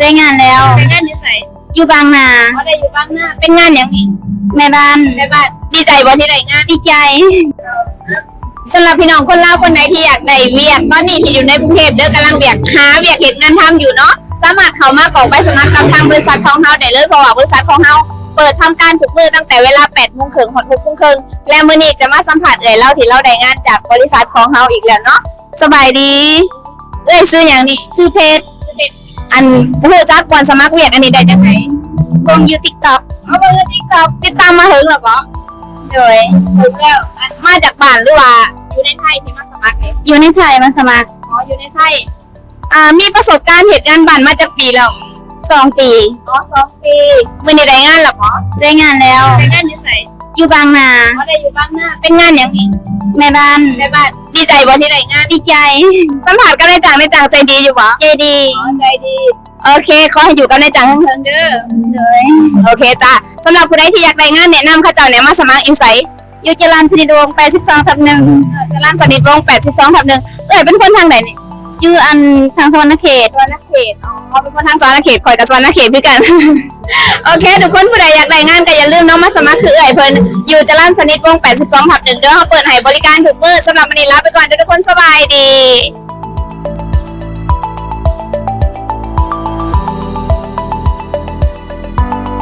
ได้งานแล้วได้งานอยู่ไสอยู่บางนาอ๋อได้อยู่บ้างหน้าเป็นงานอย่างนี้ แม่บ้านดีใจบ่ที่ได้งาน ดีใจ สำหรับพี่น้องคนลาวคนไหนที่อยากได้เวียกตอนนี้ที่อยู่ในกรุงเทพเด้อกำลังเวียกหาเวียกเหตุงานทำอยู่เนาะสามารถเข้ามากรอกใบสมัครกับทางบริษัทของเฮาได้เลยเพราะว่าบริษัทของเฮาเปิดทำการทุกมื้อตั้งแต่เวลา 8:30 น. ถึง 6:30 น. และมื้อนี้จะมาสัมผัสเล่าที่เราได้งานจากบริษัทของเฮาอีกแล้วเนาะสบายดีซื้อหยังนี่ชื่อเพชรอันรู้จักก่อนสมัครเวียกอันนี้ได้จังได๋ วงยูติ๊กต็อก เอาเบิ่งใน TikTok ติดตามมาถึงแล้วบ่ โดย ถึงแล้วมาจากบ้านหรือว่าอยู่ในไทยที่มาสมัครเนี่ย อยู่ในไทยมาสมัครอ๋ออยู่ในไทยมีประสบการณ์เหตุการณ์บ้านมาจากปีแล้ว2 ปี อ๋อ2 ปีมื้อนี้ได้งานแล้วบ่ได้งานแล้ว ได้งานอยู่ไสอยู่บางนาอ๋อได้อยู่บ้างหน้าเป็นงานอย่างนี้ แม่บ้านดีใจบ่ที่ได้งาน ดีใจ สัมผัสกับนายจังใจดีอยู่บ่ ใจดี อ๋อใจดีโอเคขอให้อยู่กับนายจังเถิงๆเด้อ โดย โอเคจ้ะสำหรับผู้ใดที่อยากได้งานแนะนำเขาเจ้าเนี่ยมาสมัครอยู่ไส อยู่จรัญสนิทวงศ์82/1จรัญสนิทวงศ์ 82/1เป็นคนทางไหนนี่ อยู่อันทางสวรรณเขต สวรรณเขตอ๋อเป็นคนทางสวรรณเขตข่อยกับสวรรณเขตคือกัน โอเคทุกคนผู้ใดอยากได้งานก็อย่าลืมน้องมาสมัครคือเพิ่นอยู่จรัญสนิทวงศ์ 82/1เด้อเขาเปิดให้บริการทุกมื้อสำหรับวันนี้ลาไปก่อนเด้อทุกคนสบายดี